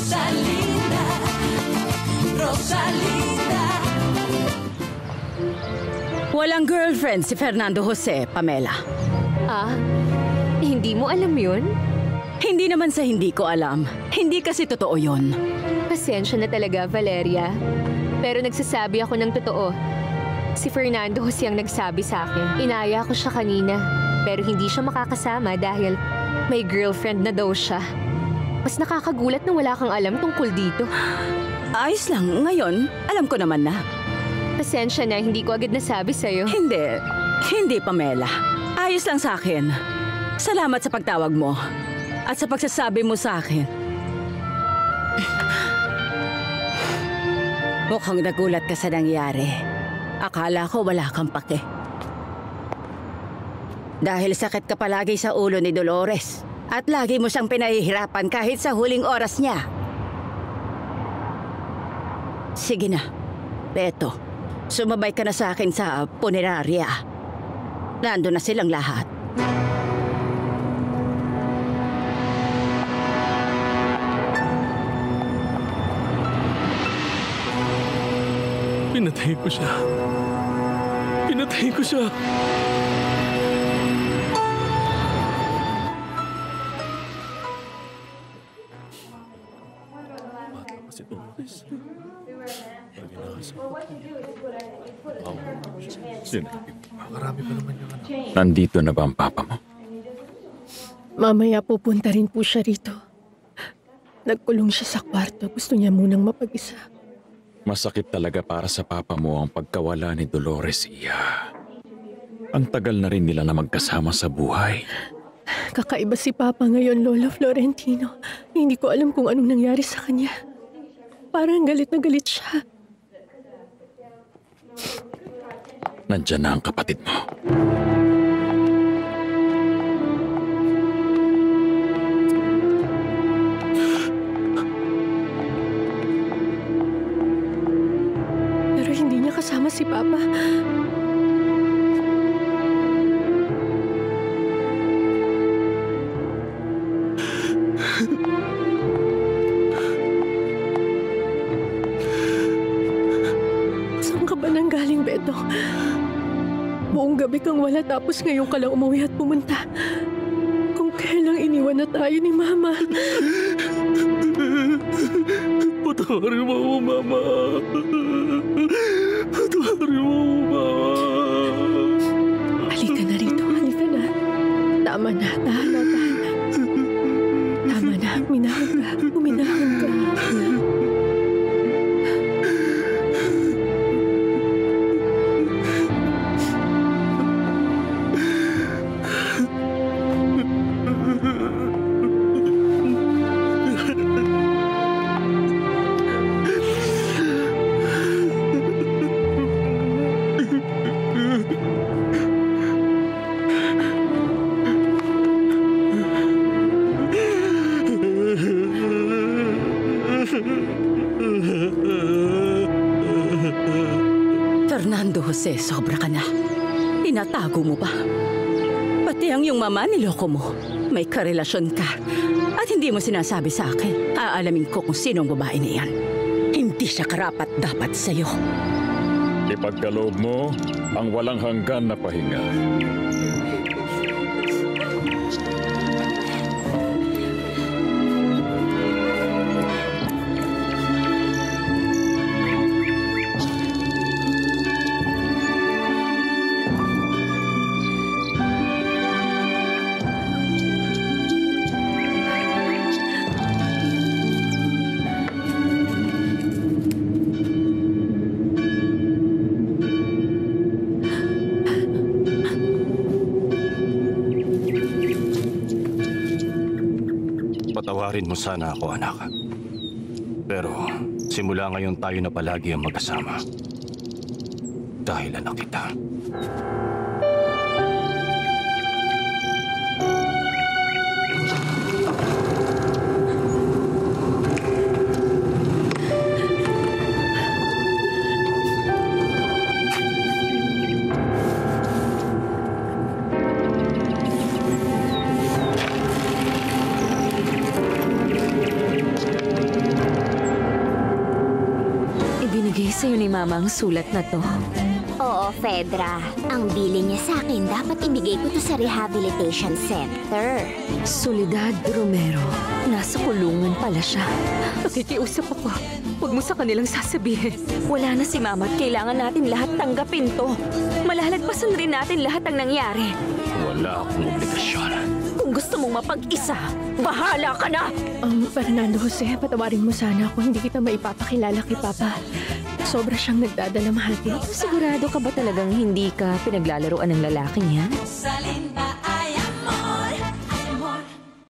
Rosalinda, Rosalinda. Walang girlfriend si Fernando Jose, Pamela. Ah, hindi mo alam yun? Hindi naman sa hindi ko alam. Hindi kasi totoo yun. Pasensya na talaga, Valeria. Pero nagsasabi ako ng totoo. Si Fernando Jose ang nagsabi sa akin. Inaya ko siya kanina, pero hindi siya makakasama dahil may girlfriend na daw siya. Mas nakakagulat na wala kang alam tungkol dito. Ayos lang. Ngayon, alam ko naman na. Pasensya na, hindi ko agad nasabi sa'yo. Hindi. Hindi, Pamela. Ayos lang sa akin. Salamat sa pagtawag mo. At sa pagsasabi mo sa akin. Mukhang nagulat ka sa nangyari. Akala ko wala kang pake. Dahil sakit ka palagi sa ulo ni Dolores. At lagi mo siyang pinahihirapan kahit sa huling oras niya. Sige na, Beto. Sumabay ka na sa akin sa punerarya. Nando na silang lahat. Pinatay ko siya. Pinatay ko siya. Nandito na ba ang papa mo? Mamaya pupunta rin po siya rito. Nagkulong siya sa kwarto. Gusto niya munang mapag-isa. Masakit talaga para sa papa mo ang pagkawala ni Dolores, Iya. Ang tagal na rin nila na magkasama sa buhay. Kakaiba si Papa ngayon, Lola Florentino. Hindi ko alam kung anong nangyari sa kanya. Parang galit na galit siya. Nandiyan na ang kapatid mo. Pero hindi niya kasama si Papa. Saan ka ba nanggaling, Beto? Buong gabi kang wala tapos ngayon ka lang umuwi at pumunta. Kung kailang iniwan na tayo ni Mama. Patawarin mo ako, Mama. Patawarin mo ako, Mama. Halika na rito, halika na. Tama na, tahan na, tahan na. Tama na, uminahon ka, uminahon ka. Fernando Jose, sobra ka na. Tinatago mo pa. Pati ang iyong mama niloko mo. May karelasyon ka. At hindi mo sinasabi sa akin. Aalamin ko kung sino ang babae niyan. Hindi siya karapat-dapat sa'yo. Ipagkaloob mo ang walang hanggan na pahinga. Patawarin mo sana ako, anak. Pero simula ngayon tayo na palagi ang magkasama. Dahil anak kita. sa'yo ni Mama ang sulat na to. Oo, Fedra. Ang bili niya sa akin, dapat ibigay ko to sa rehabilitation center. Soledad Romero. Nasa kulungan pala siya. Nakikiusap ako. Huwag mo sa kanilang sasabihin. Wala na si Mama at kailangan natin lahat tanggapin to. Malalagpasan rin natin lahat ang nangyari. Wala akong obligasyon. Kung gusto mong mapag-isa, bahala ka na! Fernando Jose, patawarin mo sana ako. Hindi kita maipapakilala kay Papa. Sobra siyang nagdadalamhati. Sigurado ka ba talagang hindi ka pinaglalaroan ng lalaking yan?